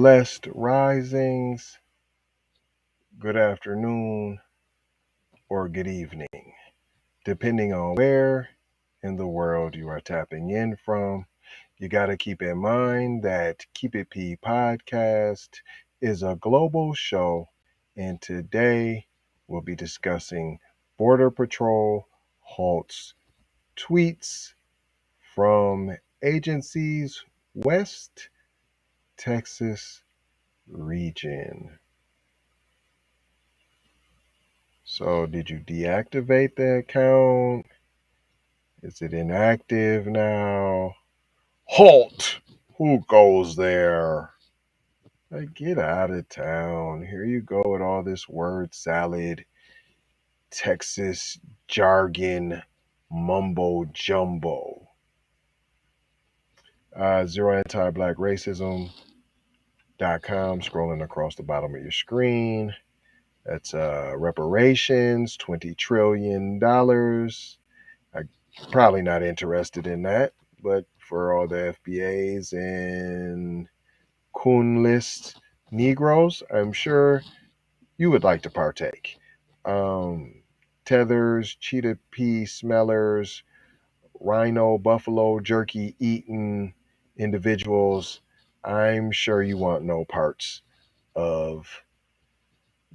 blessed risings, good afternoon, or good evening, depending on where in the world you are tapping in from. You got to keep in mind that Keep It P podcast is a global show, and today we'll be discussing Border Patrol Halts tweets from agencies West Texas region. So, did you deactivate the account? Is it inactive now? Halt! Who goes there? Like, get out of town. Here you go with all this word salad, Texas jargon, mumbo jumbo. Zero Anti-Black Racism.com, scrolling across the bottom of your screen. That's reparations, $20 trillion. I'm probably not interested in that, but for all the FBAs and coon list Negroes, I'm sure you would like to partake. Tethers, cheetah pea smellers, rhino, buffalo jerky eating individuals, I'm sure you want no parts of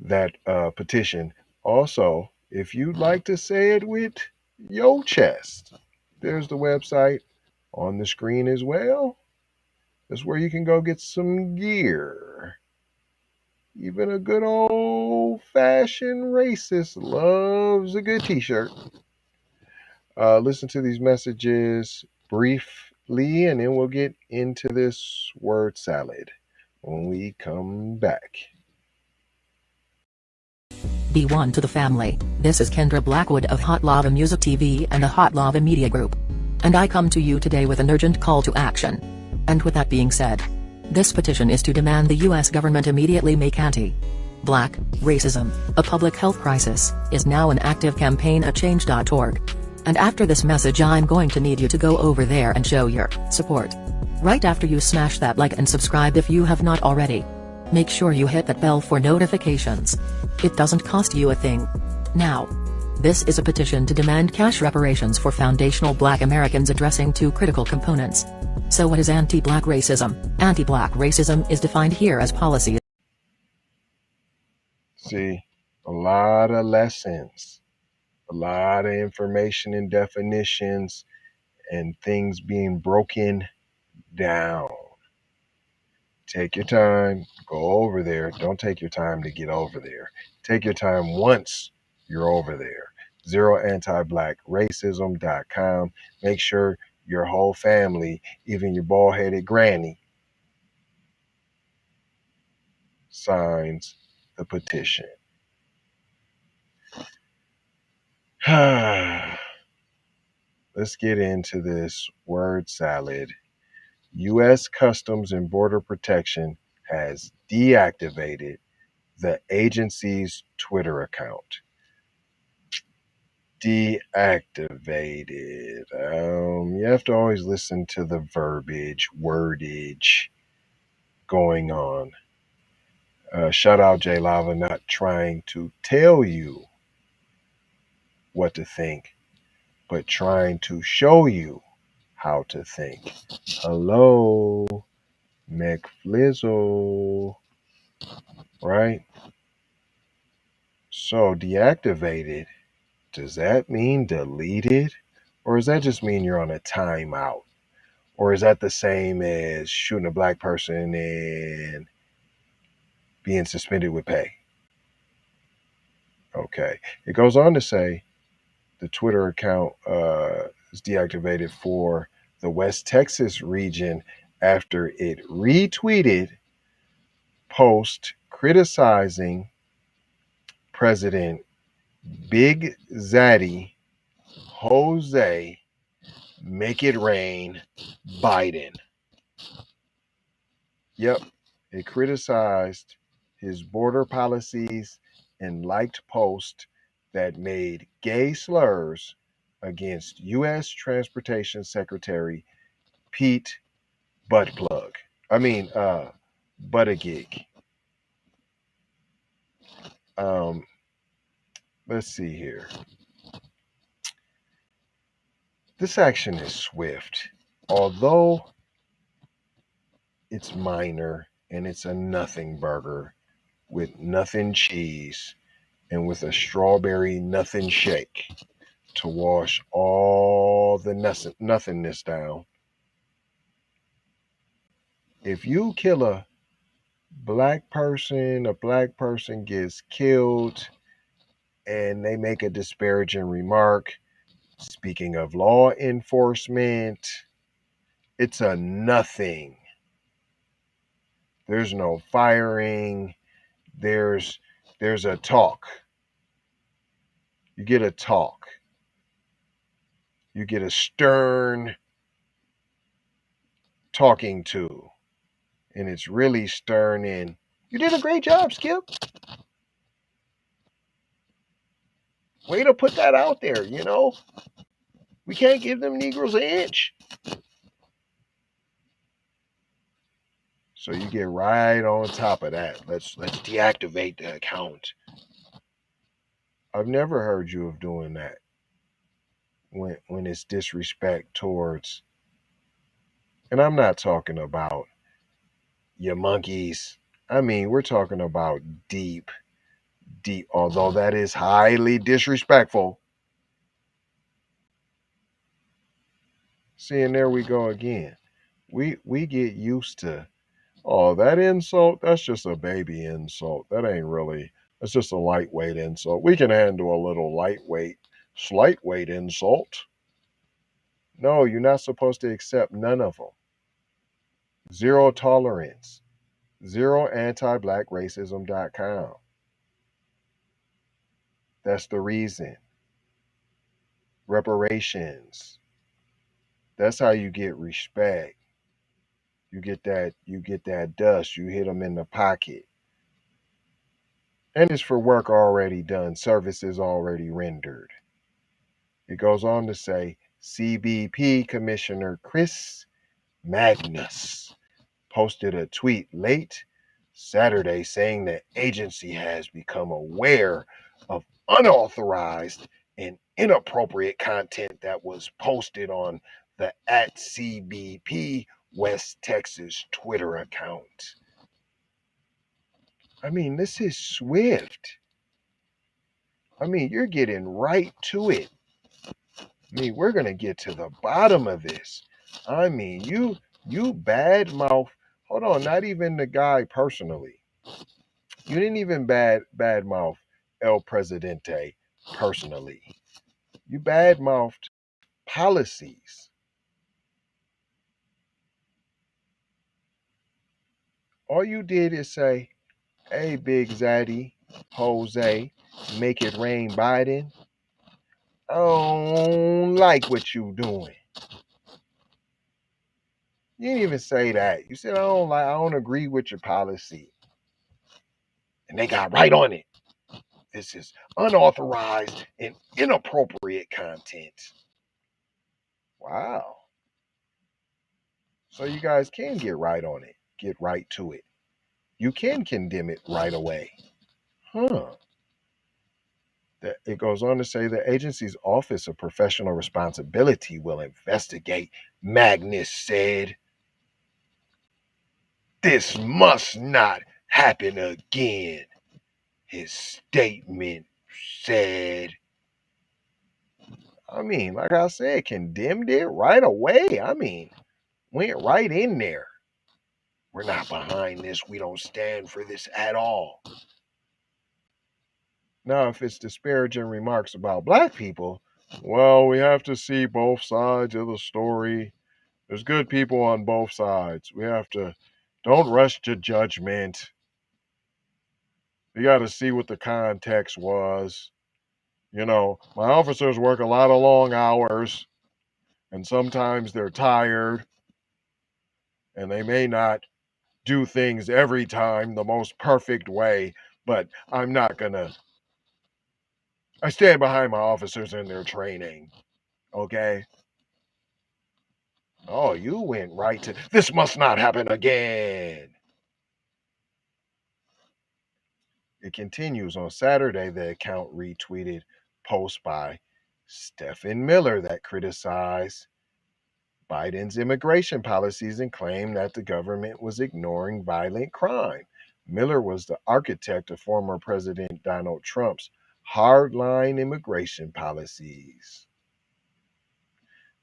that petition. Also, if you'd like to say it with your chest, there's the website on the screen as well. That's where you can go get some gear. Even a good old fashioned racist loves a good t-shirt. Listen to these messages briefly, and then we'll get into this word salad when we come back. Be one to the family. This is Kendra Blackwood of Hot Lava Music TV and the Hot Lava Media Group. And I come to you today with an urgent call to action. And with that being said, this petition is to demand the U.S. government immediately make anti-black racism a public health crisis, is now an active campaign at change.org. And after this message, I'm going to need you to go over there and show your support. Right after you smash that like and subscribe if you have not already. Make sure you hit that bell for notifications. It doesn't cost you a thing. Now, this is a petition to demand cash reparations for foundational Black Americans addressing two critical components. So what is anti-Black racism? Anti-Black racism is defined here as policy. See, a lot of lessons, a lot of information and definitions, and things being broken down. Take your time, go over there. Don't take your time to get over there. Take your time once you're over there. ZeroAntiBlackRacism.com. Make sure your whole family, even your bald-headed granny, signs the petition. Let's get into this word salad. U.S. Customs and Border Protection has deactivated the agency's Twitter account. Deactivated. You have to always listen to the verbiage, wordage going on. Shout out J Lava, not trying to tell you what to think, but trying to show you how to think. Hello, McFlizzle. Right? So deactivated, does that mean deleted? Or does that just mean you're on a timeout? Or is that the same as shooting a black person and being suspended with pay? Okay. It goes on to say the Twitter account is deactivated for the West Texas region after it retweeted post criticizing President Big Zaddy Jose Make It Rain Biden. Yep, it criticized his border policies and liked posts that made gay slurs against U.S. Transportation Secretary Pete but a gig. Let's see here. This action is swift. Although it's minor and it's a nothing burger with nothing cheese and with a strawberry nothing shake to wash all the nothingness down. If you kill a black person gets killed and they make a disparaging remark, speaking of law enforcement, it's a nothing. There's no firing. There's a talk. You get a talk. You get a stern talking to. And it's really stern in, you did a great job, Skip. Way to put that out there, you know. We can't give them Negroes an inch. So you get right on top of that. Let's deactivate the account. I've never heard you of doing that when it's disrespect towards, and I'm not talking about your monkeys. I mean, we're talking about deep, although that is highly disrespectful. See, and there we go again. We get used to, oh, that insult, that's just a baby insult. That ain't really, that's just a lightweight insult. We can handle a little slight weight insult. No, you're not supposed to accept none of them. Zero tolerance. Zero anti-blackracism.com. That's the reason. Reparations. That's how you get respect. You get that dust. You hit them in the pocket. And it's for work already done, services already rendered. It goes on to say CBP Commissioner Chris Magnus posted a tweet late Saturday saying the agency has become aware of unauthorized and inappropriate content that was posted on the @CBP West Texas Twitter account. I mean, this is swift. I mean, you're getting right to it. I mean, we're gonna get to the bottom of this. I mean, you bad mouth. Hold on, not even the guy personally. You didn't even bad mouth El Presidente personally. You bad mouthed policies. All you did is say, "Hey, Big Zaddy, Jose, make it rain, Biden. I don't like what you doing." You didn't even say that. You said, I don't agree with your policy. And they got right on it. This is unauthorized and inappropriate content. Wow. So you guys can get right on it. Get right to it. You can condemn it right away. Huh. It goes on to say the agency's Office of Professional Responsibility will investigate, Magnus said. This must not happen again, his statement said. I mean, like I said, condemned it right away. I mean, went right in there. We're not behind this. We don't stand for this at all. Now, if it's disparaging remarks about black people, well, we have to see both sides of the story. There's good people on both sides. We have to, don't rush to judgment. You got to see what the context was. You know, my officers work a lot of long hours, and sometimes they're tired, and they may not do things every time the most perfect way, but I'm not gonna. I stand behind my officers in their training, okay? Oh, you went right to, this must not happen again. It continues. On Saturday, the account retweeted posts by Stephen Miller that criticized Biden's immigration policies and claimed that the government was ignoring violent crime. Miller was the architect of former President Donald Trump's hardline immigration policies.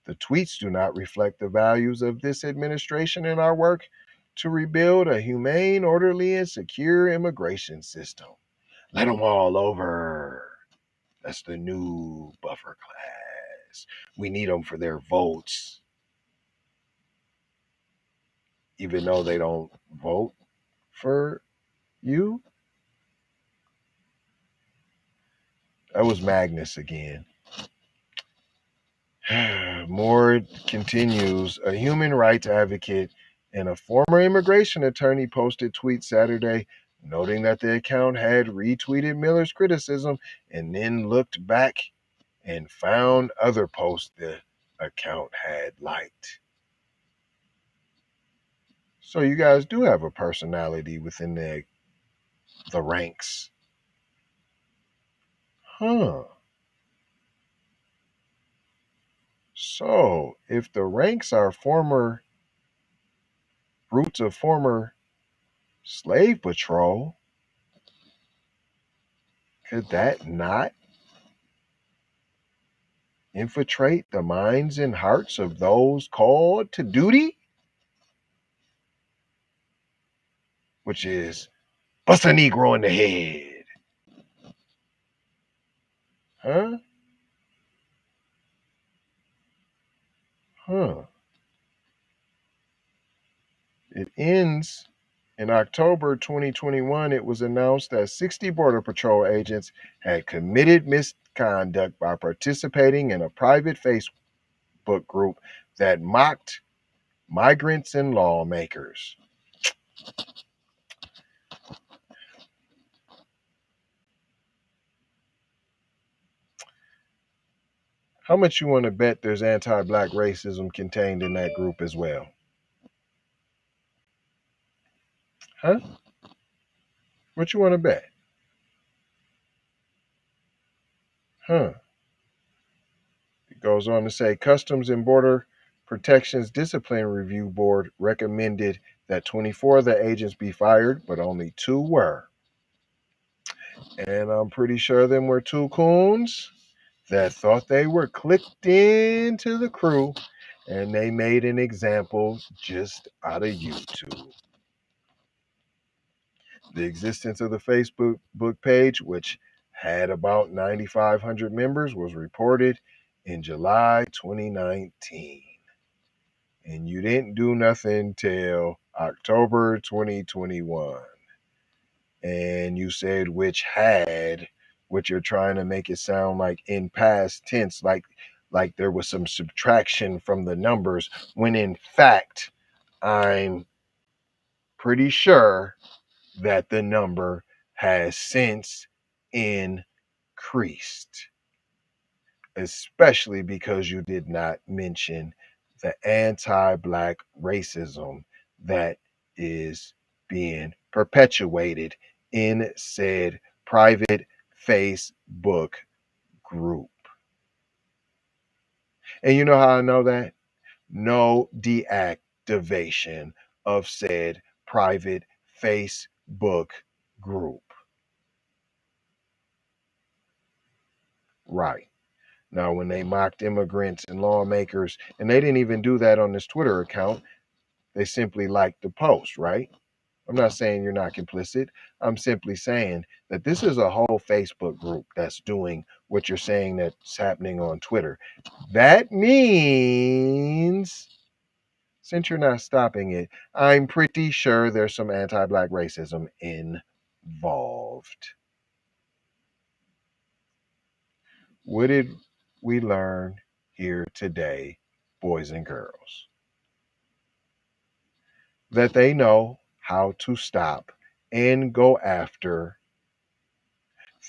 The tweets do not reflect the values of this administration and our work to rebuild a humane, orderly, and secure immigration system. Let them all over. That's the new buffer class. We need them for their votes, even though they don't vote for you. That was Magnus again. Moore continues. A human rights advocate and a former immigration attorney posted tweets Saturday noting that the account had retweeted Miller's criticism and then looked back and found other posts the account had liked. So you guys do have a personality within the ranks. Huh. So if the ranks are former roots of former slave patrol, could that not infiltrate the minds and hearts of those called to duty? Which is bust a Negro in the head. Huh? Huh. It ends in October 2021. It was announced that 60 Border Patrol agents had committed misconduct by participating in a private Facebook group that mocked migrants and lawmakers. How much you want to bet there's anti-black racism contained in that group as well? Huh? What you want to bet? Huh? It goes on to say Customs and Border Protection's Discipline Review Board recommended that 24 of the agents be fired, but only 2 were. And I'm pretty sure them were 2 coons that thought they were clicked into the crew and they made an example just out of YouTube. The existence of the Facebook page, which had about 9,500 members, was reported in July 2019. And you didn't do nothing till October 2021. And you said which you're trying to make it sound like in past tense, like there was some subtraction from the numbers, when in fact, I'm pretty sure that the number has since increased, especially because you did not mention the anti-black racism that is being perpetuated in said private Facebook group. And you know how I know that? No deactivation of said private Facebook group. Right. Now, when they mocked immigrants and lawmakers, and they didn't even do that on this Twitter account, they simply liked the post, right? I'm not saying you're not complicit. I'm simply saying that this is a whole Facebook group that's doing what you're saying that's happening on Twitter. That means, since you're not stopping it, I'm pretty sure there's some anti-black racism involved. What did we learn here today, boys and girls? That they know how to stop and go after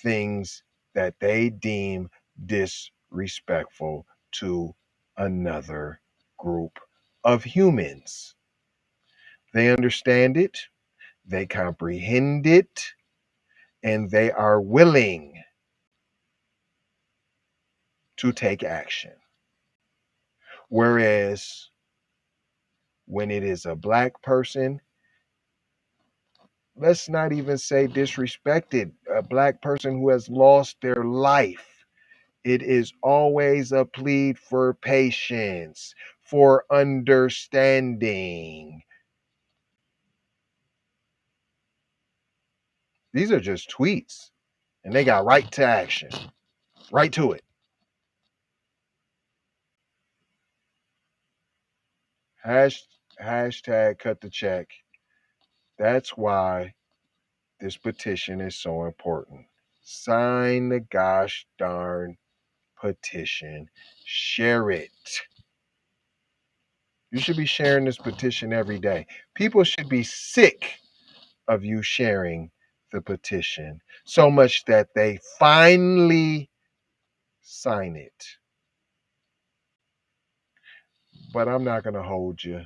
things that they deem disrespectful to another group of humans. They understand it, they comprehend it, and they are willing to take action. Whereas when it is a black person, let's not even say disrespected, a black person who has lost their life, it is always a plead for patience, for understanding. These are just tweets, and they got right to action, right to it. Hashtag cut the check. That's why this petition is so important. Sign the gosh darn petition. Share it. You should be sharing this petition every day. People should be sick of you sharing the petition so much that they finally sign it. But I'm not going to hold you.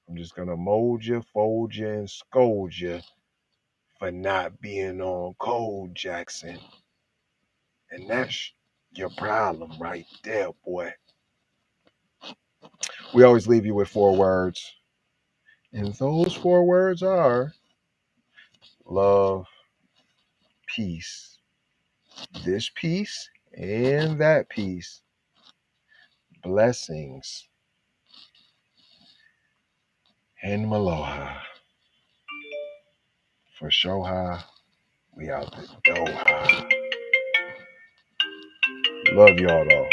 I'm just going to mold you, fold you, and scold you for not being on code, Jackson. And that's your problem right there, boy. We always leave you with 4 words. And those 4 words are love, peace, this peace and that peace, blessings, and maloha. For Shoha, we out the Doha. Love y'all though.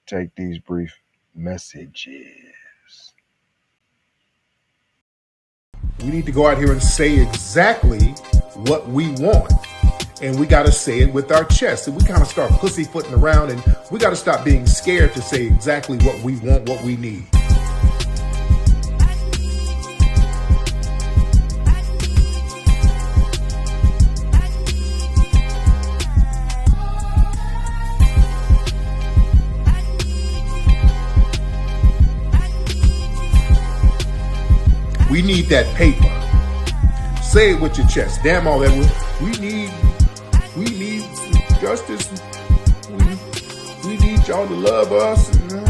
Take these brief messages. We need to go out here and say exactly what we want. And we got to say it with our chest. And we kind of start pussyfooting around, and we got to stop being scared to say exactly what we want, what we need. We need that paper. Say it with your chest. Damn all that. We need justice. We need y'all to love us.